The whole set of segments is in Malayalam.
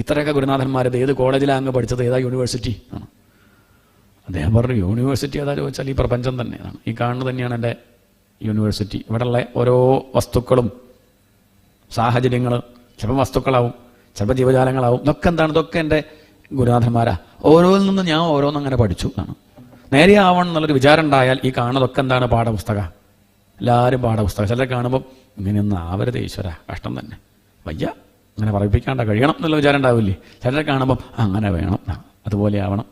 ഇത്രയൊക്കെ ഗുരുനാഥന്മാരത് ഏത് കോളേജിലാണ് അങ്ങ് പഠിച്ചത്, ഏതാ യൂണിവേഴ്സിറ്റി ആണ്? അദ്ദേഹം പറഞ്ഞു യൂണിവേഴ്സിറ്റി ഏതാ ചോദിച്ചാൽ ഈ പ്രപഞ്ചം തന്നെയാണ്, ഈ കാണുന്നത് തന്നെയാണ് എൻ്റെ യൂണിവേഴ്സിറ്റി. ഇവിടെയുള്ള ഓരോ വസ്തുക്കളും സാഹചര്യങ്ങൾ ചിലപ്പോൾ വസ്തുക്കളാവും, ചിലപ്പോൾ ജീവജാലങ്ങളാവും, ഇതൊക്കെ എന്താണ്? ഇതൊക്കെ എൻ്റെ ഗുരുനാഥന്മാരാ. ഓരോന്നിൽ നിന്നും ഞാൻ ഓരോന്നങ്ങനെ പഠിച്ചു ആണ്. നേരെ ആവണം എന്നുള്ളൊരു വിചാരം ഉണ്ടായാൽ ഈ കാണുന്നതൊക്കെ എന്താണ്? പാഠപുസ്തകം. എല്ലാവരും പാഠപുസ്തകം. ചിലരെ കാണുമ്പം ഇങ്ങനെയൊന്നും ആവരുത് ഈശ്വര, കഷ്ടം തന്നെ, വയ്യ, അങ്ങനെ പറയിപ്പിക്കാണ്ട കഴിയണം എന്നുള്ള വിചാരം ഉണ്ടാവില്ലേ? ചിലരെ കാണുമ്പം അങ്ങനെ വേണം, അതുപോലെ ആവണം.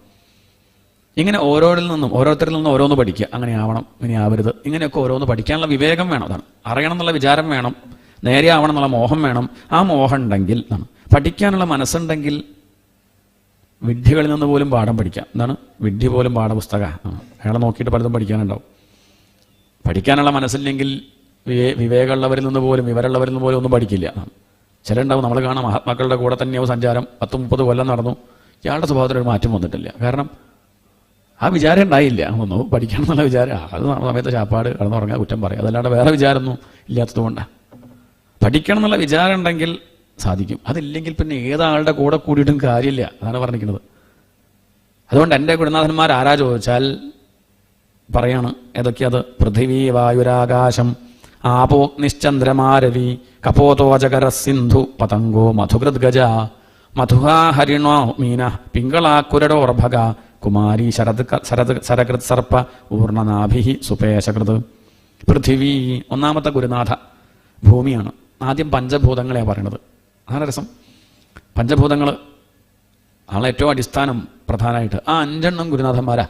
ഇങ്ങനെ ഓരോരുത്തരിൽ നിന്നും ഓരോന്ന് പഠിക്കുക. അങ്ങനെ ആവണം, ഇങ്ങനെ ആവരുത്, ഇങ്ങനെയൊക്കെ ഓരോന്ന് പഠിക്കാനുള്ള വിവേകം വേണം. അതാണ് അറിയണം എന്നുള്ള വിചാരം വേണം, നേരെ ആവണം എന്നുള്ള മോഹം വേണം. ആ മോഹം ഉണ്ടെങ്കിൽ പഠിക്കാനുള്ള മനസ്സുണ്ടെങ്കിൽ വിഡ്ഢികളിൽ നിന്ന് പോലും പാഠം പഠിക്കാം. എന്താണ്? വിഡ്ഢി പോലും പാഠപുസ്തകമാണ്. അയാളെ നോക്കിയിട്ട് പലതും പഠിക്കാനുണ്ടാവും. പഠിക്കാനുള്ള മനസ്സില്ലെങ്കിൽ വിവേകമുള്ളവരിൽ നിന്ന് പോലും വിവരമുള്ളവരിൽ നിന്ന് പോലും ഒന്നും പഠിക്കില്ല. ചിലരുണ്ടാവും, നമ്മൾ കാണാം, മഹാത്മാക്കളുടെ കൂടെ തന്നെയാവും സഞ്ചാരം, 10-30 കൊല്ലം നടന്നു, ഇയാളുടെ സ്വഭാവത്തിലൊരു മാറ്റം വന്നിട്ടില്ല. കാരണം ആ വിചാരം ഉണ്ടായില്ല. ഒന്ന് പഠിക്കണം എന്നുള്ള വിചാരം, അത് സമയത്ത് ചാപ്പാട് കിടന്നുറങ്ങാൻ കുറ്റം പറയും, അതല്ലാണ്ട് വേറെ വിചാരമൊന്നും ഇല്ലാത്തത് കൊണ്ടാണ്. പഠിക്കണം എന്നുള്ള വിചാരം ഉണ്ടെങ്കിൽ സാധിക്കും. അതില്ലെങ്കിൽ പിന്നെ ഏതാളുടെ കൂടെ കൂടിയിട്ടും കാര്യമില്ല. അതാണ് പറഞ്ഞിരിക്കുന്നത്. അതുകൊണ്ട് എൻ്റെ ഗുരുനാഥന്മാർ ആരാ ചോദിച്ചാൽ പറയാണ് ഏതൊക്കെയത്? പൃഥിവി വായുരാകാശം ആപോഗ്നിശ്ചന്ദ്രമാരവി കപോതോജകര സിന്ധു പതംഗോ മധുകൃത് ഗജ മധുഹാ ഹരിണോ മീന പിങ്കളാക്കുരടോർഭക കുമാരി ശരകൃത് സർപ്പ ഊർണനാഭി സുപേശകൃത്. പൃഥിവി ഒന്നാമത്തെ ഗുരുനാഥ ഭൂമിയാണ്. ആദ്യം പഞ്ചഭൂതങ്ങളെയാണ് പറയണത്. അതാണ് രസം. പഞ്ചഭൂതങ്ങൾ ആളെ ഏറ്റവും അടിസ്ഥാനം പ്രധാനമായിട്ട് ആ 5 ഗുരുനാഥന്മാരാ.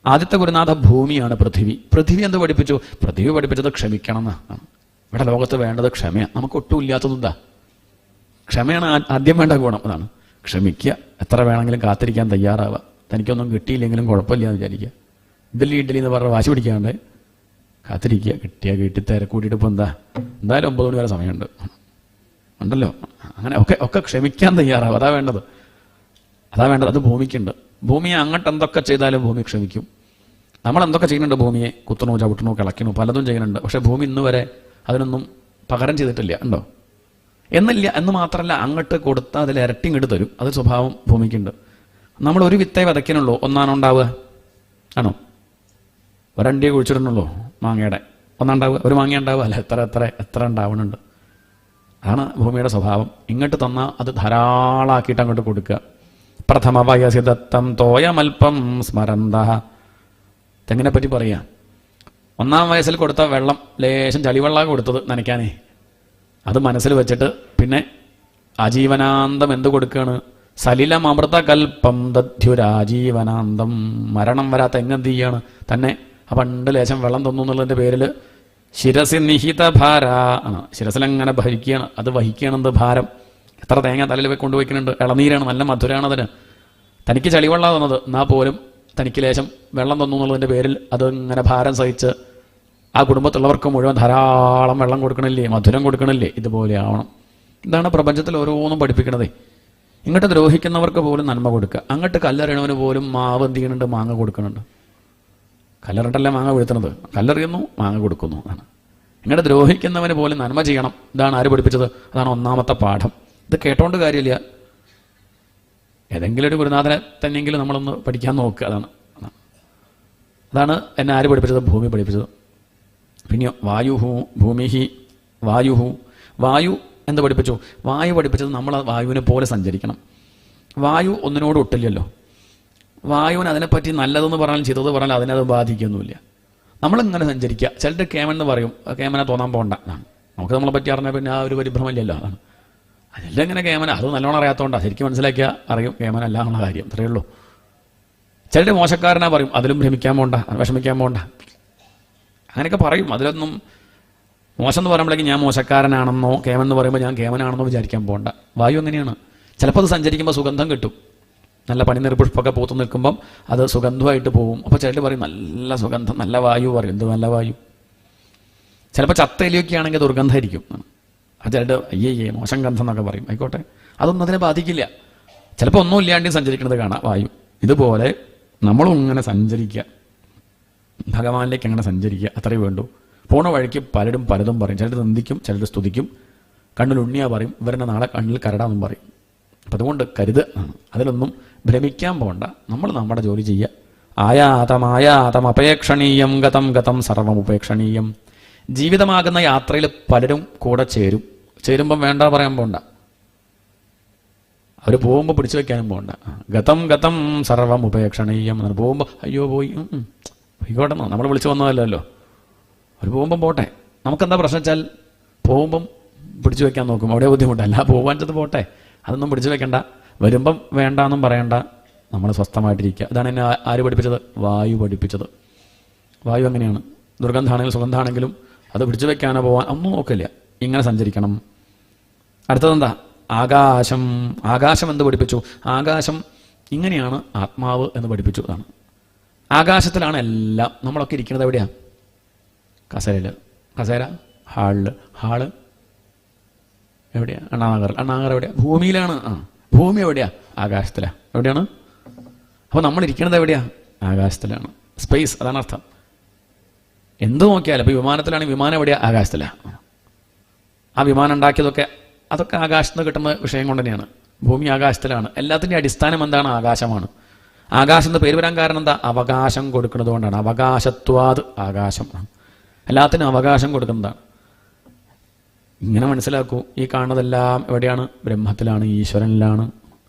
ആദ്യത്തെ ഗുരുനാഥ ഭൂമിയാണ് പൃഥിവി. പൃഥിവി എന്ത് പഠിപ്പിച്ചു? പൃഥിവി പഠിപ്പിച്ചത് ക്ഷമിക്കണം എന്നാണ്. ഇവിടെ ലോകത്ത് വേണ്ടത് ക്ഷമയാണ്. നമുക്ക് ഒട്ടും ഇല്ലാത്തതെന്താ? ക്ഷമയാണ് ആദ്യം വേണ്ട ഗുണം. അതാണ് ക്ഷമിക്കുക. എത്ര വേണമെങ്കിലും കാത്തിരിക്കാൻ തയ്യാറാവുക. തനിക്കൊന്നും കിട്ടിയില്ലെങ്കിലും കുഴപ്പമില്ല എന്ന് വിചാരിക്കുക. ഇഡ്ഡലി എന്ന് പറഞ്ഞ വാശി പിടിക്കാണ്ട് കാത്തിരിക്കുക. കിട്ടിയ കൂട്ടിയിട്ട് ഇപ്പോൾ എന്തായാലും 9 മണി വരെ സമയമുണ്ട് ഉണ്ടല്ലോ. അങ്ങനെ ഒക്കെ ക്ഷമിക്കാൻ തയ്യാറാവും. അതാ വേണ്ടത്. അത് ഭൂമിക്കുണ്ട്. ഭൂമിയെ അങ്ങോട്ട് എന്തൊക്കെ ചെയ്താലും ഭൂമി ക്ഷമിക്കും. നമ്മൾ എന്തൊക്കെ ചെയ്യുന്നുണ്ട്? ഭൂമിയെ കുത്തണു, ചവിട്ടണു, കിളയ്ക്കണു, പലതും ചെയ്യുന്നുണ്ട്. പക്ഷെ ഭൂമി ഇന്ന് വരെ അതിനൊന്നും പകരം ചെയ്തിട്ടില്ല. ഉണ്ടോ? എന്നില്ല. എന്ന് മാത്രമല്ല, അങ്ങോട്ട് കൊടുത്താൽ അതിൽ ഇരട്ടി ഇങ്ങോട്ട് തരും. അത് സ്വഭാവം ഭൂമിക്കുണ്ട്. നമ്മൾ ഒരു വിത്തേ വിതയ്ക്കണുള്ളൂ, ഒന്നാണോ ഉണ്ടാവുക? ആണോ? ഒരണ്ടിയെ കുഴിച്ചിടണുള്ളൂ മാങ്ങയുടെ, ഒന്നുണ്ടാവുക? ഒരു മാങ്ങ ഉണ്ടാവുക? അല്ല, എത്ര ഉണ്ടാവണുണ്ട്. അതാണ് ഭൂമിയുടെ സ്വഭാവം. ഇങ്ങോട്ട് തന്നാൽ അത് ധാരാളമാക്കിയിട്ട് അങ്ങോട്ട് കൊടുക്കുക. പ്രഥമ വയസി ദത്തം തോയമൽപ്പം സ്മരന്ത. തെങ്ങിനെ പറ്റി പറയാം. 1-ാം വയസ്സിൽ കൊടുത്ത വെള്ളം, ലേശം ചളിവെള്ളം കൊടുത്തത് നനയ്ക്കാനേ, അത് മനസ്സിൽ വെച്ചിട്ട് പിന്നെ ആജീവനാന്തം എന്ത് കൊടുക്കുകയാണ്? സലിലം അമൃതകൽപ്പം ദധ്യുരാജീവനാന്തം. മരണം വരാത്ത എങ്ങെന്ത് ചെയ്യാണ്? തന്നെ ആ പണ്ട് ലേശം വെള്ളം തന്നു എന്നുള്ളതിൻ്റെ പേരിൽ ശിരസി നിഹിത ഭാര ആണ്. ശിരസിലങ്ങനെ ഭരിക്കുകയാണ്, അത് വഹിക്കുകയാണെന്ത് ഭാരം. എത്ര തേങ്ങ തലയിൽ കൊണ്ടുപോയിക്കുന്നുണ്ട്. ഇളനീരാണ്, നല്ല മധുരമാണ് അതിന്. തനിക്ക് ചളിവെള്ളം തന്നത്, എന്നാൽ പോലും തനിക്ക് ലേശം വെള്ളം തന്നു എന്നുള്ളതിൻ്റെ പേരിൽ അതിങ്ങനെ ഭാരം സഹിച്ച് ആ കുടുംബത്തുള്ളവർക്ക് മുഴുവൻ ധാരാളം വെള്ളം കൊടുക്കണില്ലേ, മധുരം കൊടുക്കണില്ലേ? ഇതുപോലെ ആവണം. ഇതാണ് പ്രപഞ്ചത്തിൽ ഓരോന്നും പഠിപ്പിക്കണതേ. ഇങ്ങോട്ട് ദ്രോഹിക്കുന്നവർക്ക് പോലും നന്മ കൊടുക്കുക. അങ്ങോട്ട് കല്ലെറിയണവന് പോലും മാവ് എന്ത് ചെയ്യുന്നുണ്ട്? മാങ്ങ കൊടുക്കുന്നുണ്ട്. കല്ലെറിട്ടല്ലേ മാങ്ങ വീഴ്ത്തുന്നത്. കല്ലെറിയുന്നു, മാങ്ങ കൊടുക്കുന്നു ആണ്. ഇങ്ങോട്ട് ദ്രോഹിക്കുന്നവന് പോലും നന്മ ചെയ്യണം. ഇതാണ് ആര് പഠിപ്പിച്ചത്? അതാണ് 1-ാമത്തെ പാഠം. ഇത് കേട്ടോണ്ട് കാര്യമില്ല. ഏതെങ്കിലും ഒരു ഗുരുനാഥനെ തന്നെയെങ്കിലും നമ്മളൊന്ന് പഠിക്കാൻ നോക്കുക. അതാണ് എന്നെ ആര് പഠിപ്പിച്ചത്? ഭൂമി പഠിപ്പിച്ചത്. പിന്നെയോ വായുഹു ഭൂമിഹി വായുഹു. വായു എന്ത് പഠിപ്പിച്ചു? വായു പഠിപ്പിച്ചത് നമ്മൾ വായുവിനെ പോലെ സഞ്ചരിക്കണം. വായു ഒന്നിനോട് ഒട്ടില്ലല്ലോ. വായുവിന് അതിനെപ്പറ്റി നല്ലതെന്ന് പറഞ്ഞാലും ചെയ്തത് പറഞ്ഞാൽ അതിനത് ബാധിക്കൊന്നുമില്ല. നമ്മളിങ്ങനെ സഞ്ചരിക്കുക. ചിലർ കേമെന്ന് പറയും, കേമനെ തോന്നാൻ പോകണ്ട. നമുക്ക് നമ്മളെ പറ്റി അറിഞ്ഞാൽ പിന്നെ ആ ഒരു പരിഭ്രമല്ലല്ലോ. അതാണ് അതെല്ലാം ഇങ്ങനെ കേമന. അത് നല്ലോണം അറിയാത്തതുകൊണ്ടാണ്. ശരിക്കും മനസ്സിലാക്കിയാൽ അറിയും കേമനല്ല എന്നുള്ള കാര്യം. അത്രയേ ഉള്ളൂ. ചിലർ മോശക്കാരനാ പറയും, അതിലും ഭ്രമിക്കാൻ പോകണ്ട, വിഷമിക്കാൻ പോകണ്ട, അങ്ങനെയൊക്കെ പറയും. അതിലൊന്നും മോശം എന്ന് പറയുമ്പോഴേക്കും ഞാൻ മോശക്കാരനാണെന്നോ കേമെന്ന് പറയുമ്പോൾ ഞാൻ കേമനാണെന്നോ വിചാരിക്കാൻ പോകണ്ട. വായു എങ്ങനെയാണ്? ചിലപ്പോൾ അത് സഞ്ചരിക്കുമ്പോൾ സുഗന്ധം കിട്ടും. നല്ല പനിനീർ പുഷ്പമൊക്കെ പൂത്ത് നിൽക്കുമ്പം അത് സുഗന്ധമായിട്ട് പോവും. അപ്പോൾ ചിലർ പറയും നല്ല സുഗന്ധം, നല്ല വായു പറയും. എന്ത് നല്ല വായു? ചിലപ്പോൾ ചത്തലിയൊക്കെ ആണെങ്കിൽ ദുർഗന്ധമായിരിക്കും. അത് ചിലർ അയ്യേ മോശം ഗന്ധം എന്നൊക്കെ പറയും. ആയിക്കോട്ടെ, അതൊന്നും അതിനെ ബാധിക്കില്ല. ചിലപ്പോൾ ഒന്നും ഇല്ലാണ്ട് സഞ്ചരിക്കുന്നത് കാണാം വായു. ഇതുപോലെ നമ്മളും ഇങ്ങനെ സഞ്ചരിക്കുക, ഭഗവാനിലേക്ക് അങ്ങനെ സഞ്ചരിക്കുക, അത്രയേ വേണ്ടൂ. പോണ വഴിക്ക് പലരും പലതും പറയും. ചിലർ നിന്ദിക്കും, ചിലർ സ്തുതിക്കും. കണ്ണിൽ ഉണ്ണിയാ പറയും, ഇവരുടെ നാളെ കണ്ണിൽ കരടാന്നും പറയും. അപ്പം അതുകൊണ്ട് അതിലൊന്നും ഭ്രമിക്കാൻ പോകണ്ട. നമ്മൾ നമ്മുടെ ജോലി ചെയ്യുക. ആയാതമായാതമപേക്ഷണീയം ഗതം ഗതം സർവമുപേക്ഷണീയം. ജീവിതമാകുന്ന യാത്രയിൽ പലരും കൂടെ ചേരുമ്പം വേണ്ട പറയാൻ പോകണ്ട. അവർ പോകുമ്പോൾ പിടിച്ചു വയ്ക്കാനും പോകണ്ട. ഗതം ഗതം സർവമുപേക്ഷണീയം എന്ന് പോകുമ്പോൾ അയ്യോ പോയി പോയിക്കോട്ടെ, നമ്മൾ വിളിച്ചു വന്നതല്ലോ. അവർ പോകുമ്പം പോട്ടെ. നമുക്കെന്താ പ്രശ്നം വെച്ചാൽ പോകുമ്പം പിടിച്ചു വയ്ക്കാൻ നോക്കും, അവിടെ ബുദ്ധിമുട്ടല്ല. പോകാൻ ചെന്ന് പോട്ടെ, അതൊന്നും പിടിച്ചു വെക്കണ്ട. വരുമ്പം വേണ്ടാന്നും പറയണ്ട, നമ്മൾ സ്വസ്ഥമായിട്ടിരിക്കുക. അതാണ് എന്നെ ആര് പഠിപ്പിച്ചത്? വായു പഠിപ്പിച്ചത്. വായു അങ്ങനെയാണ്. ദുർഗന്ധാണെങ്കിലും സുഗന്ധാണെങ്കിലും അത് പിടിച്ചു വെക്കാനോ പോകാൻ ഒന്നും നോക്കില്ല, ഇങ്ങനെ സഞ്ചരിക്കണം. അടുത്തതെന്താ? ആകാശം. ആകാശം എന്ത് പഠിപ്പിച്ചു? ആകാശം ഇങ്ങനെയാണ് ആത്മാവ് എന്ന് പഠിപ്പിച്ചു. അതാണ് ആകാശത്തിലാണ് എല്ലാം. നമ്മളൊക്കെ ഇരിക്കുന്നത് എവിടെയാണ്? കസേര ഹാള് എവിടെയാ? അണ്ണാനഗർ എവിടെയാ? ഭൂമിയിലാണ്. ഭൂമി എവിടെയാ? ആകാശത്തിലാണ്. എവിടെയാണ്? അപ്പോൾ നമ്മൾ ഇരിക്കുന്നത് എവിടെയാ? ആകാശത്തിലാണ്. സ്പേസ്, അതാണ് അർത്ഥം. എന്ത് നോക്കിയാലും ഇപ്പോൾ വിമാനത്തിലാണെങ്കിൽ വിമാനം എവിടെയാ? ആകാശത്തിലാണ്. ആ വിമാനം ഉണ്ടാക്കിയതൊക്കെ അതൊക്കെ ആകാശത്ത് നിന്ന് കിട്ടുന്ന വിഷയം കൊണ്ട് തന്നെയാണ്. ഭൂമി ആകാശത്തിലാണ്. എല്ലാത്തിൻ്റെ അടിസ്ഥാനം എന്താണ്? ആകാശമാണ്. ആകാശം എന്ന് പേര് വരാൻ കാരണം എന്താ? അവകാശം കൊടുക്കുന്നത് കൊണ്ടാണ്. അവകാശത്വാത് ആകാശം. എല്ലാത്തിനും അവകാശം കൊടുക്കുന്നതാണ്. ഇങ്ങനെ മനസ്സിലാക്കൂ. ഈ കാണുന്നതെല്ലാം എവിടെയാണ്? ബ്രഹ്മത്തിലാണ്, ഈശ്വരനിലാണ്.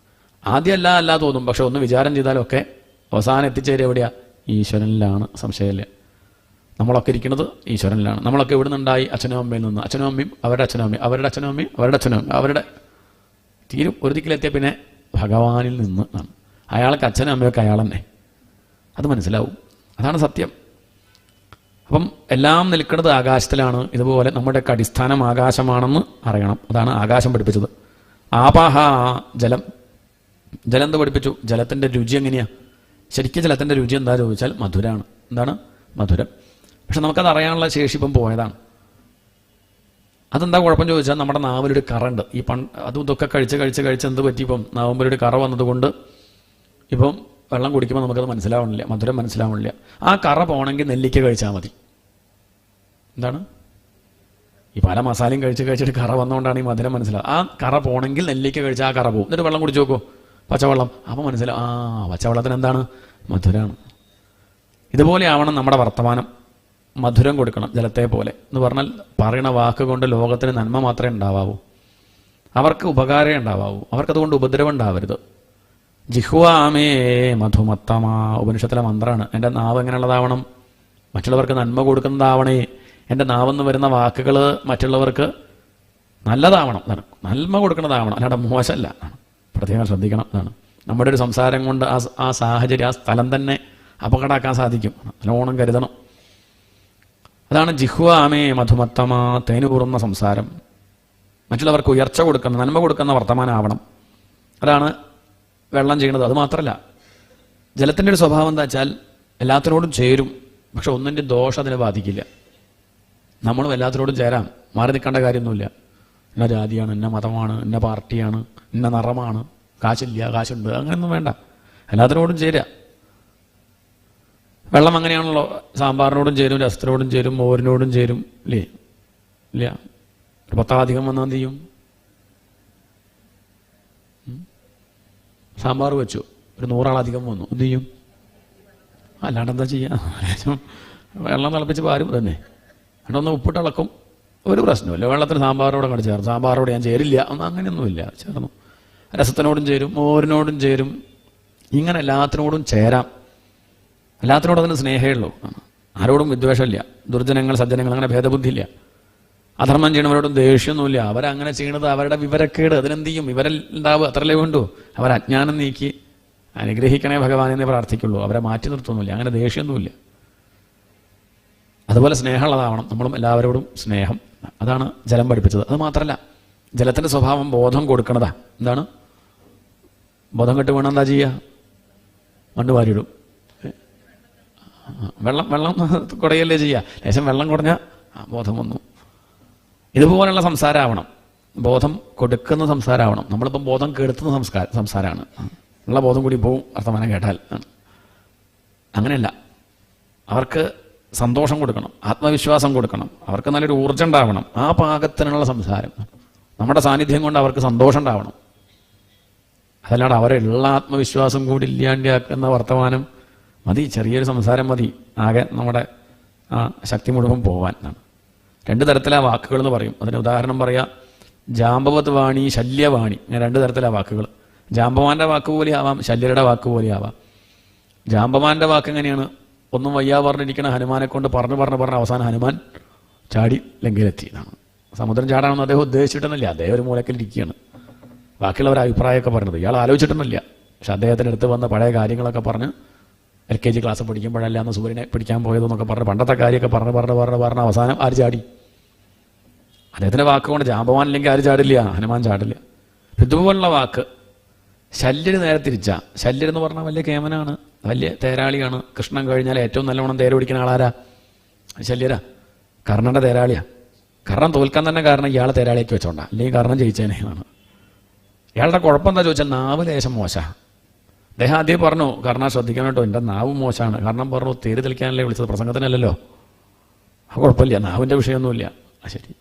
ആദ്യം അല്ല തോന്നും, പക്ഷെ ഒന്ന് വിചാരം ചെയ്താലൊക്കെ അവസാനം എത്തിച്ചേരും എവിടെയാ? ഈശ്വരനിലാണ്. സംശയമില്ല. നമ്മളൊക്കെ ഇരിക്കുന്നത് ഈശ്വരനിലാണ്. നമ്മളൊക്കെ ഇവിടെ നിന്നുണ്ടായി? അച്ഛനും അമ്മയിൽ നിന്ന്. അച്ഛനും അമ്മയും അവരുടെ അച്ഛനും അമ്മയും അവരുടെ അച്ഛനും അമ്മയും അവരുടെ അച്ഛനും അമ്മയും അവരുടെ തീരും ഒരു ദിക്കിലെത്തിയ പിന്നെ ഭഗവാനിൽ നിന്ന് ആണ്. അയാൾക്ക് അച്ഛനും അമ്മയൊക്കെ അയാൾ തന്നെ. അത് മനസ്സിലാവും. അതാണ് സത്യം. അപ്പം എല്ലാം നിൽക്കുന്നത് ആകാശത്തിലാണ്. ഇതുപോലെ നമ്മുടെയൊക്കെ അടിസ്ഥാനം ആകാശമാണെന്ന് അറിയണം. അതാണ് ആകാശം പഠിപ്പിച്ചത്. ആപാഹ ജലം. ജലം എന്ത് പഠിപ്പിച്ചു? ജലത്തിൻ്റെ രുചി എങ്ങനെയാണ്? ശരിക്കും ജലത്തിൻ്റെ രുചി എന്താ ചോദിച്ചാൽ മധുരമാണ്. എന്താണ്? മധുരം. പക്ഷെ നമുക്കത് അറിയാനുള്ള ശേഷി ഇപ്പം പോയതാണ്. അതെന്താ കുഴപ്പം ചോദിച്ചാൽ നമ്മുടെ നാവിലൊരു കറുണ്ട്. അതും ഇതൊക്കെ കഴിച്ച് എന്ത് പറ്റി? ഇപ്പം നാവുമ്പൊരു കറ വന്നതുകൊണ്ട് ഇപ്പം വെള്ളം കുടിക്കുമ്പോൾ നമുക്കത് മനസ്സിലാവണില്ല, മധുരം മനസ്സിലാവണില്ല. ആ കറ പോകണമെങ്കിൽ നെല്ലിക്ക കഴിച്ചാൽ മതി. എന്താണ്? ഈ പല മസാലയും കഴിച്ചിട്ട് കറ വന്നുകൊണ്ടാണ് ഈ മധുരം മനസ്സിലാവുക. ആ കറ പോകണമെങ്കിൽ നെല്ലിക്ക കഴിച്ചാൽ ആ കറ പോകും. എന്നിട്ട് വെള്ളം കുടിച്ച് നോക്കുമോ? പച്ചവെള്ളം. അപ്പോൾ മനസ്സിലാവും, പച്ചവെള്ളത്തിന് എന്താണ്? മധുരമാണ്. ഇതുപോലെ ആവണം നമ്മുടെ വർത്തമാനം. മധുരം കൊടുക്കണം ജലത്തെ പോലെ. എന്ന് പറഞ്ഞാൽ പറയണ വാക്ക് കൊണ്ട് ലോകത്തിന് നന്മ മാത്രമേ ഉണ്ടാവാവൂ, അവർക്ക് ഉപകാരമേ ഉണ്ടാവാവൂ, അവർക്കതുകൊണ്ട് ഉപദ്രവം ഉണ്ടാവരുത്. ജിഹ്വാമേ മധുമത്തമാ ഉപനിഷത്തിലെ മന്ത്രമാണ്. എൻ്റെ നാവ് എങ്ങനെയുള്ളതാവണം? മറ്റുള്ളവർക്ക് നന്മ കൊടുക്കുന്നതാവണേ. എൻ്റെ നാവെന്ന് വരുന്ന വാക്കുകൾ മറ്റുള്ളവർക്ക് നല്ലതാവണം, നന്മ കൊടുക്കുന്നതാവണം, അല്ലാതെ മോശമല്ല. പ്രത്യേകം ശ്രദ്ധിക്കണം. അതാണ് നമ്മുടെ ഒരു സംസാരം കൊണ്ട് ആ സാഹചര്യം, ആ സ്ഥലം തന്നെ അപകടമാക്കാൻ സാധിക്കും. നല്ലോണം കരുതണം. അതാണ് ജിഹ്വാമേ മധുമത്തമാ, തേനുകൂറുന്ന സംസാരം. മറ്റുള്ളവർക്ക് ഉയർച്ച കൊടുക്കുന്ന, നന്മ കൊടുക്കുന്ന വർത്തമാനമാവണം. അതാണ് വെള്ളം ചെയ്യുന്നത്. അത് മാത്രമല്ല, ജലത്തിൻ്റെ ഒരു സ്വഭാവം എന്താ വെച്ചാൽ എല്ലാത്തിനോടും ചേരും, പക്ഷെ ഒന്നിൻ്റെ ദോഷം അതിനെ ബാധിക്കില്ല. നമ്മളും എല്ലാത്തിനോടും ചേരാം, മാറി നിൽക്കേണ്ട കാര്യമൊന്നുമില്ല. ഇന്ന ജാതിയാണ്, ഇന്ന മതമാണ്, ഇന്ന പാർട്ടിയാണ്, ഇന്ന നിറമാണ്, കാശില്ല, കാശുണ്ട്, അങ്ങനെയൊന്നും വേണ്ട. എല്ലാത്തിനോടും ചേരുക. വെള്ളം അങ്ങനെയാണല്ലോ. സാമ്പാറിനോടും ചേരും, രസത്തിനോടും ചേരും, മോരിനോടും ചേരും. ഇല്ല. ഒരു 10 അധികം വന്നാൽ എന്ത് ചെയ്യും? സാമ്പാർ വെച്ചു, ഒരു 100 ആളധികം വന്നു, എന്ത് ചെയ്യും? അല്ലാണ്ട് എന്താ ചെയ്യുക? വെള്ളം തിളപ്പിച്ച് പാരും തന്നെ. എന്നിട്ടൊന്ന് ഉപ്പിട്ട് ഇളക്കും, ഒരു പ്രശ്നമില്ല. വെള്ളത്തിന് സാമ്പാറോടെ കണ്ട് ചേർന്നു. സാമ്പാറോട് ഞാൻ ചേരില്ല, ഒന്നും അങ്ങനെയൊന്നുമില്ല. ചേർന്നു. രസത്തിനോടും ചേരും, മോരിനോടും ചേരും. ഇങ്ങനെ എല്ലാത്തിനോടും ചേരാം. എല്ലാത്തിനോടും അതിന് സ്നേഹമേ ഉള്ളൂ. ആരോടും വിദ്വേഷമില്ല. ദുർജനങ്ങൾ സജ്ജനങ്ങൾ അങ്ങനെ ഭേദബുദ്ധിയില്ല. അധർമ്മം ചെയ്യണവരോടും ദേഷ്യമൊന്നുമില്ല. അവരങ്ങനെ ചെയ്യണത് അവരുടെ വിവരക്കേട്. അതിനെന്ത് ചെയ്യും? വിവരമുണ്ടാവുക, അത്രയല്ലേ വേണ്ടു. അവർ അജ്ഞാനം നീക്കി അനുഗ്രഹിക്കണേ ഭഗവാനെന്നേ പ്രാർത്ഥിക്കുള്ളൂ. അവരെ മാറ്റി നിർത്തുന്നില്ല. അങ്ങനെ ദേഷ്യമൊന്നുമില്ല. അതുപോലെ സ്നേഹമുള്ളതാവണം. നമ്മളും എല്ലാവരോടും സ്നേഹം. അതാണ് ജലം പഠിപ്പിച്ചത്. അത് മാത്രമല്ല, ജലത്തിൻ്റെ സ്വഭാവം ബോധം കൊടുക്കണതാ. എന്താണ്? ബോധം കെട്ട് വീണ എന്താ ചെയ്യുക? മണ്ണ് വാരിയിടും. വെള്ളം കുടയല്ലേ ചെയ്യുക. ലേശം വെള്ളം കുടഞ്ഞാൽ ബോധം വന്നു. ഇതുപോലുള്ള സംസാരമാവണം. ബോധം കൊടുക്കുന്ന സംസാരമാവണം. നമ്മളിപ്പം ബോധം കെടുത്തുന്ന സംസാരമാണ്. ഉള്ള ബോധം കൂടി പോവും വർത്തമാനം കേട്ടാൽ. അങ്ങനെയല്ല. അവർക്ക് സന്തോഷം കൊടുക്കണം, ആത്മവിശ്വാസം കൊടുക്കണം, അവർക്ക് നല്ലൊരു ഊർജ്ജം ഉണ്ടാവണം. ആ പാകത്തിനുള്ള സംസാരം. നമ്മുടെ സാന്നിധ്യം കൊണ്ട് അവർക്ക് സന്തോഷം ഉണ്ടാവണം. അതല്ലാണ്ട് അവരുള്ള ആത്മവിശ്വാസം കൂടി ഇല്ലാണ്ടാക്കുന്ന വർത്തമാനം മതി, ചെറിയൊരു സംസാരം മതി ആകെ നമ്മുടെ ആ ശക്തി മുഴുവൻ പോവാൻ. രണ്ട് തരത്തിലാ വാക്കുകൾ എന്ന് പറയും. അതിന് ഉദാഹരണം പറയാം, ജാമ്പവത് വാണി, ശല്യവാണി. ഇങ്ങനെ രണ്ട് തരത്തിലാ വാക്കുകൾ. ജാമ്പവാന്റെ വാക്ക് പോലെ ആവാം, ശല്യരുടെ വാക്ക് പോലെ ആവാം. ജാമ്പവാന്റെ വാക്ക് എങ്ങനെയാണ്? ഒന്നും വയ്യാ പറഞ്ഞിരിക്കണ ഹനുമാനെ കൊണ്ട് പറഞ്ഞ് അവസാനം ഹനുമാൻ ചാടി ലങ്കയിലെത്തി എന്നാണ്. സമുദ്രം ചാടാണെന്ന് അദ്ദേഹം ഉദ്ദേശിച്ചിട്ടൊന്നുമില്ല, അദ്ദേഹം ഒരു മൂലക്കിലിരിക്കുകയാണ്. ബാക്കിയുള്ളവർ അഭിപ്രായമൊക്കെ പറഞ്ഞത് ഇയാൾ ആലോചിച്ചിട്ടൊന്നുമില്ല. പക്ഷെ അദ്ദേഹത്തിൻ്റെ അടുത്ത് വന്ന പഴയ കാര്യങ്ങളൊക്കെ പറഞ്ഞ് LKG ക്ലാസ് പഠിക്കുമ്പോഴല്ല അന്ന് സൂര്യനെ പിടിക്കാൻ പോയതെന്നൊക്കെ പറഞ്ഞ് പണ്ടത്തെ കാര്യമൊക്കെ പറഞ്ഞ് അവസാനം ആര് ചാടി? അദ്ദേഹത്തിൻ്റെ വാക്കുകൊണ്ട് ജാമ്പവാൻ ഇല്ലെങ്കിൽ ആര് ചാടില്ല? ഹനുമാൻ ചാടില്ല. ഇതുപോലുള്ള വാക്ക് ശല്യര് നേരെ തിരിച്ച. ശല്യർ എന്ന് പറഞ്ഞാൽ വലിയ കേമനാണ്, വലിയ തേരാളിയാണ്. കൃഷ്ണൻ കഴിഞ്ഞാൽ ഏറ്റവും നല്ലവണ്ണം തേര് പിടിക്കുന്ന ആളാരാ? ശല്യരാ. കർണൻ്റെ തേരാളിയാ. കർണൻ തോൽക്കാൻ തന്നെ കാരണം ഇയാളെ തേരാളിയൊക്കെ വെച്ചോണ്ടാ, അല്ലെങ്കിൽ കർണൻ ജയിച്ചേനെയാണ്. ഇയാളുടെ കുഴപ്പം എന്താ ചോദിച്ചാൽ നാവ് ലേശം മോശ. അദ്ദേഹം ആദ്യം പറഞ്ഞു കർണ ശ്രദ്ധിക്കാൻ കേട്ടോ, എൻ്റെ നാവ് മോശമാണ്. കർണൻ പറഞ്ഞു തേര് തെളിക്കാനല്ലേ വിളിച്ചത്, പ്രസംഗത്തിനല്ലല്ലോ. ആ കുഴപ്പമില്ല, നാവിൻ്റെ വിഷയമൊന്നുമില്ല. ആ ശരി.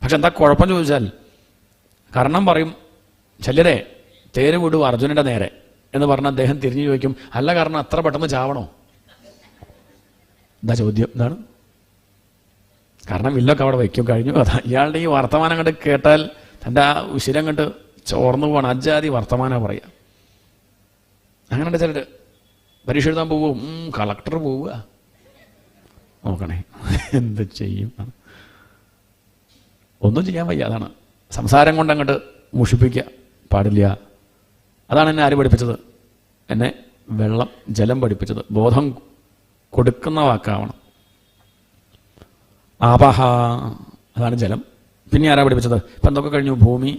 പക്ഷെ എന്താ കുഴപ്പം ചോദിച്ചാൽ കർണൻ പറയും ശല്യരെ തേര് വിടൂ അർജുനൻ്റെ നേരെ എന്ന് പറഞ്ഞ അദ്ദേഹം തിരിഞ്ഞു ചോദിക്കും, അല്ല കാരണം അത്ര പെട്ടെന്ന് ചാവണോ? എന്താ ചോദ്യം? എന്താണ്? കാരണം വില്ലൊക്കെ അവിടെ വയ്ക്കും, കഴിഞ്ഞു. അതാ ഇയാളുടെ ഈ വർത്തമാനം കണ്ട് കേട്ടാൽ തൻ്റെ ആ ഉശിരം കണ്ട് ചോർന്നു പോകണം. അജാതി വർത്തമാനം പറയുക. അങ്ങനെയുണ്ട് ചിലർ. പരീക്ഷ എഴുതാൻ പോവും, കളക്ടർ പോവുക. നോക്കണേ എന്ത് ചെയ്യും? ഒന്നും ചെയ്യാൻ വയ്യ. അതാണ് സംസാരം കൊണ്ട് അങ്ങോട്ട് മുഷിപ്പിക്കുക പാടില്ല. അതാണ് എന്നെ ആര് പഠിപ്പിച്ചത്? എന്നെ വെള്ളം ജലം പഠിപ്പിച്ചത്. ബോധം കൊടുക്കുന്ന വാക്കാവണം. ആപഹ, അതാണ് ജലം. പിന്നെ ആരാ പഠിപ്പിച്ചത്? ഇപ്പം എന്തൊക്കെ കഴിഞ്ഞു? ഭൂമി,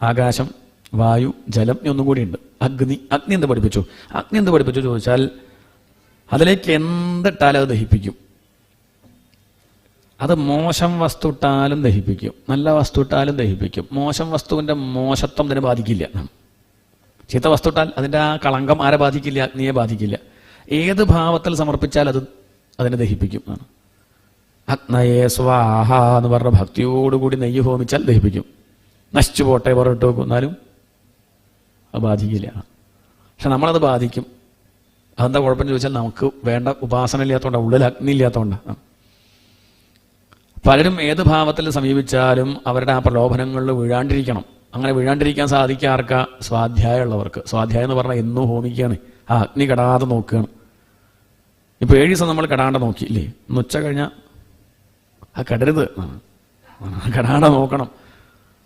ആകാശം, വായു, ജലം. ഇനി ഒന്നും കൂടിയുണ്ട്, അഗ്നി. അഗ്നി എന്ത് പഠിപ്പിച്ചു? അഗ്നി എന്ത് പഠിപ്പിച്ചു ചോദിച്ചാൽ അതിലേക്ക് എന്തിട്ടാലും അത് ദഹിപ്പിക്കും. അത് മോശം വസ്തു ഇട്ടാലും ദഹിപ്പിക്കും, നല്ല വസ്തു ഇട്ടാലും ദഹിപ്പിക്കും. മോശം വസ്തുവിൻ്റെ മോശത്വം ഇതിനെ ബാധിക്കില്ല. ചീത്ത വസ്തു ഇട്ടാൽ അതിൻ്റെ ആ കളങ്കം ആരെ ബാധിക്കില്ല? അഗ്നിയെ ബാധിക്കില്ല. ഏത് ഭാവത്തിൽ സമർപ്പിച്ചാൽ അത് അതിനെ ദഹിപ്പിക്കും. അഗ്നയേ സ്വാഹ എന്ന് പറഞ്ഞ ഭക്തിയോടുകൂടി നെയ്യ് ഹോമിച്ചാൽ ദഹിപ്പിക്കും. നശിച്ചു പോട്ടെ പുറത്ത് വെക്കും, എന്നാലും അത് ബാധിക്കില്ല. പക്ഷെ നമ്മളത് ബാധിക്കും. അതെന്താ കുഴപ്പം ചോദിച്ചാൽ നമുക്ക് വേണ്ട ഉപാസന ഇല്ലാത്തതുകൊണ്ടാണ്, ഉള്ളിൽ അഗ്നി ഇല്ലാത്തതുകൊണ്ടാണ്. പലരും ഏത് ഭാവത്തിൽ സമീപിച്ചാലും അവരുടെ ആ പ്രലോഭനങ്ങളിൽ വീഴാണ്ടിരിക്കണം. അങ്ങനെ വീഴാണ്ടിരിക്കാൻ സാധിക്കാർക്കാ? സ്വാധ്യായമുള്ളവർക്ക്. സ്വാധ്യായം എന്ന് പറഞ്ഞാൽ എന്നും ഹോമിക്കുകയാണ്, ആ അഗ്നി കെടാതെ നോക്കുകയാണ്. ഇപ്പോൾ 7 ദിവസം നമ്മൾ കെടാണ്ട് നോക്കിയില്ലേ? ഇന്ന് ഉച്ച കഴിഞ്ഞാൽ അത് കെടരുത്, കെടാതെ നോക്കണം.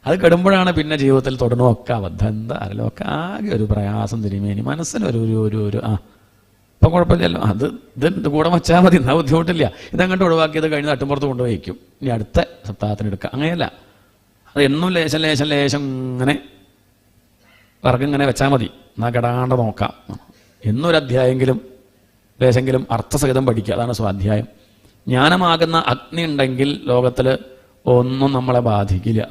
അത് കെടുമ്പോഴാണ് പിന്നെ ജീവിതത്തിൽ തുടർന്നൊക്കെ അബദ്ധം അരലൊക്കെ ആകെ ഒരു പ്രയാസം തിരുമേനി മനസ്സിനൊരു ഇപ്പം കുഴപ്പമില്ലല്ലോ, ഇത് കൂടെ വച്ചാൽ മതി, എന്നാൽ ബുദ്ധിമുട്ടില്ല. ഇതങ്ങോട്ട് ഒഴിവാക്കിയത് കഴിഞ്ഞ് തട്ടുമ്പുറത്ത് കൊണ്ടുപോയി വയ്ക്കും, ഇനി അടുത്ത സപ്താഹത്തിന് എടുക്കുക. അങ്ങനെയല്ല, അത് എന്നും ലേശം ഇങ്ങനെ വർഗ്ഗം വെച്ചാൽ മതി, എന്നാൽ കെടാണ്ട് നോക്കാം. എന്നൊരു അധ്യായെങ്കിലും ലേശെങ്കിലും അർത്ഥസഹിതം പഠിക്കുക. അതാണ് സ്വാധ്യായം. ജ്ഞാനമാകുന്ന അഗ്നി ഉണ്ടെങ്കിൽ ലോകത്തിൽ ഒന്നും നമ്മളെ ബാധിക്കില്ല.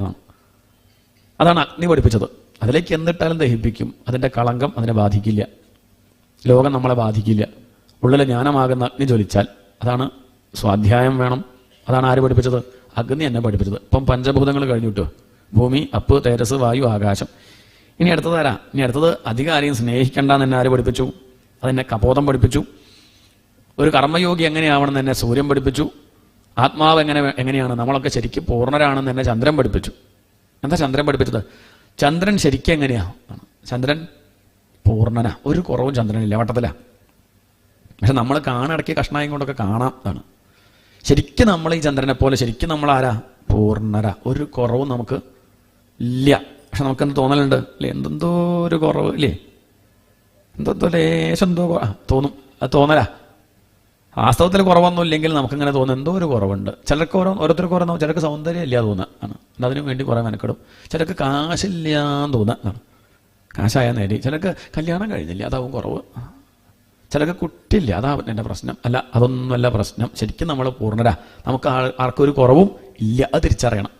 അതാണ് അഗ്നി പഠിപ്പിച്ചത്. അതിലേക്ക് എന്തിട്ടാലും ദഹിപ്പിക്കും, അതിൻ്റെ കളങ്കം അതിനെ ബാധിക്കില്ല, ലോകം നമ്മളെ ബാധിക്കില്ല. ഉള്ളിലെ ജ്ഞാനമാകുന്ന അഗ്നി ജ്വലിച്ചാൽ അതാണ് സ്വാധ്യായം വേണം. അതാണ് ആര് പഠിപ്പിച്ചത്? അഗ്നി എന്നെ പഠിപ്പിച്ചത്. ഇപ്പം പഞ്ചഭൂതങ്ങൾ കഴിഞ്ഞിട്ടോ, ഭൂമി, അപ്പ്, തേജസ്, വായു, ആകാശം. ഇനി അടുത്തത് ആരാ? ഇനി അടുത്തത് അധികം ആരെയും സ്നേഹിക്കേണ്ടെന്ന് എന്നെ ആര് പഠിപ്പിച്ചു? അതെന്നെ കപോതം പഠിപ്പിച്ചു. ഒരു കർമ്മയോഗി എങ്ങനെയാവണമെന്ന് എന്നെ സൂര്യൻ പഠിപ്പിച്ചു. ആത്മാവ് എങ്ങനെയാണ്, നമ്മളൊക്കെ ശരിക്കും പൂർണ്ണരാണെന്ന് എന്നെ ചന്ദ്രൻ പഠിപ്പിച്ചു. എന്താ ചന്ദ്രൻ പഠിപ്പിച്ചത്? ചന്ദ്രൻ ശരിക്കും എങ്ങനെയാണ്? ചന്ദ്രൻ പൂർണ്ണനാ, ഒരു കുറവും ചന്ദ്രനില്ല, വട്ടത്തിലാണ്. പക്ഷെ നമ്മൾ കാണിടയ്ക്ക് കഷ്ണായം കൊണ്ടൊക്കെ കാണാം. അതാണ് ശരിക്കും നമ്മൾ ഈ ചന്ദ്രനെ പോലെ ശരിക്കും നമ്മൾ ആരാ? പൂർണ്ണരാ, ഒരു കുറവും നമുക്ക് ഇല്ല. പക്ഷെ നമുക്കെന്ത് തോന്നലുണ്ട് അല്ലേ? എന്തെന്തോ ഒരു കുറവ് ഇല്ലേ? എന്തോ ലേശം എന്തോ തോന്നും. അത് തോന്നലാ. വാസ്തവത്തിൽ കുറവൊന്നും ഇല്ലെങ്കിൽ നമുക്കിങ്ങനെ തോന്നുന്നു എന്തോ ഒരു കുറവുണ്ട്. ചിലർക്ക് ഓരോരുത്തർക്ക് ഓരോ, ചിലർക്ക് സൗന്ദര്യം ഇല്ല തോന്നുക ആണ്, അതിനു വേണ്ടി കുറേ മെനക്കെടും. ചിലർക്ക് കാശില്ലാന്ന് തോന്നുക, കാശായാൽ നേടി. ചിലർക്ക് കല്യാണം കഴിഞ്ഞില്ല, അതാവും കുറവ്. ചിലർക്ക് കുട്ടിയില്ല, അതാവും എൻ്റെ പ്രശ്നം. അല്ല, അതൊന്നുമല്ല പ്രശ്നം. ശരിക്കും നമ്മൾ പൂർണ്ണരാ, നമുക്ക് ആർക്കൊരു കുറവും ഇല്ല. അത് തിരിച്ചറിയണം.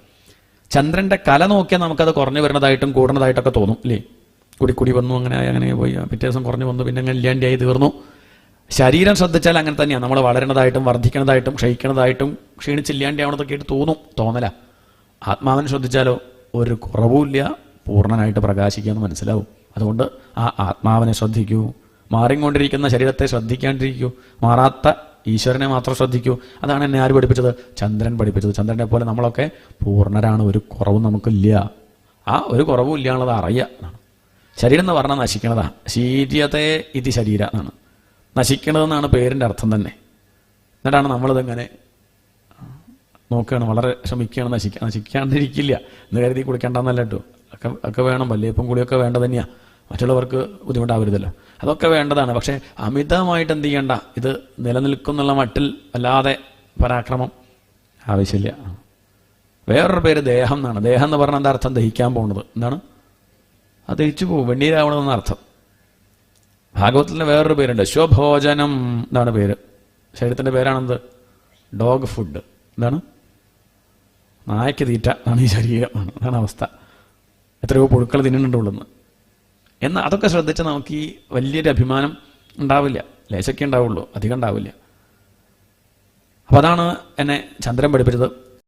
ചന്ദ്രൻ്റെ കല നോക്കിയാൽ നമുക്കത് കുറഞ്ഞു വരുന്നതായിട്ടും കൂടുന്നതായിട്ടൊക്കെ തോന്നും ഇല്ലേ? കൂടി വന്നു, അങ്ങനെ പോയി, പിറ്റേ ദിവസം കുറഞ്ഞു വന്നു, പിന്നെ അങ്ങനെ ഇല്ലാണ്ടായി തീർന്നു. ശരീരം ശ്രദ്ധിച്ചാൽ അങ്ങനെ തന്നെയാണ്. നമ്മൾ വളരണതായിട്ടും വർദ്ധിക്കുന്നതായിട്ടും ക്ഷയിക്കുന്നതായിട്ടും ക്ഷീണിച്ചില്ലാണ്ടാവണതൊക്കെ ആയിട്ട് തോന്നല. ആത്മാവിനെ ശ്രദ്ധിച്ചാലോ ഒരു കുറവുമില്ല, പൂർണ്ണനായിട്ട് പ്രകാശിക്കുമെന്ന് മനസ്സിലാവും. അതുകൊണ്ട് ആ ആത്മാവിനെ ശ്രദ്ധിക്കൂ, മാറിക്കൊണ്ടിരിക്കുന്ന ശരീരത്തെ ശ്രദ്ധിക്കാണ്ടിരിക്കൂ, മാറാത്ത ഈശ്വരനെ മാത്രം ശ്രദ്ധിക്കൂ. അതാണ് എന്നെ ആര് പഠിപ്പിച്ചത്? ചന്ദ്രൻ പഠിപ്പിച്ചത്. ചന്ദ്രനെ പോലെ നമ്മളൊക്കെ പൂർണ്ണരാണ്, ഒരു കുറവും നമുക്കില്ല. ആ ഒരു കുറവും ഇല്ല എന്നുള്ളത് അറിയുക എന്നാണ്. ശരീരം എന്ന് പറഞ്ഞാൽ നശിക്കണതാണ്. ശീര്യത്തെ ഇത് ശരീര എന്നാണ്, നശിക്കണതെന്നാണ് പേരിൻ്റെ അർത്ഥം തന്നെ. എന്നിട്ടാണ് നമ്മളിതിങ്ങനെ നോക്കുകയാണ്, വളരെ ശ്രമിക്കുകയാണ്, നശിക്കാണ്ടിരിക്കില്ല എന്ന് കരുതി കുളിക്കേണ്ടെന്നല്ല കേട്ടോ. ഒക്കെ വേണം, വല്യപ്പം കുളിയൊക്കെ വേണ്ടത് തന്നെയാണ്, മറ്റുള്ളവർക്ക് ബുദ്ധിമുട്ടാവരുതല്ലോ, അതൊക്കെ വേണ്ടതാണ്. പക്ഷേ അമിതമായിട്ട് എന്ത് ചെയ്യണ്ട, ഇത് നിലനിൽക്കുന്നുള്ള മട്ടിൽ വല്ലാതെ പരാക്രമം ആവശ്യമില്ല. വേറൊരു പേര് ദേഹം എന്നാണ്. ദേഹം എന്ന് പറഞ്ഞാൽ എന്താ അർത്ഥം? ദഹിക്കാൻ പോകുന്നത് എന്താണ്? അത് ദഹിച്ചു പോകും, വെണ്ണീരാവണമെന്ന അർത്ഥം. ഭാഗവതത്തിൻ്റെ വേറൊരു പേരുണ്ട്, സ്വഭോജനം എന്നാണ് പേര്. ശരീരത്തിൻ്റെ പേരാണെന്ത്? Dog food. എന്താണ്? നായക്ക് തീറ്റ ആണ് ഈ ശരീരം, അതാണ് അവസ്ഥ. എത്രയോ പുഴുക്കൾ തിന്നുന്നുണ്ടുള്ളെന്ന്. എന്നാൽ അതൊക്കെ ശ്രദ്ധിച്ച് നമുക്ക് ഈ വലിയൊരു അഭിമാനം ഉണ്ടാവില്ല, ലേശൊക്കെ ഉണ്ടാവുള്ളൂ, അധികം ഉണ്ടാവില്ല. അപ്പം അതാണ് എന്നെ ചന്ദ്രൻ പഠിപ്പിച്ചത്.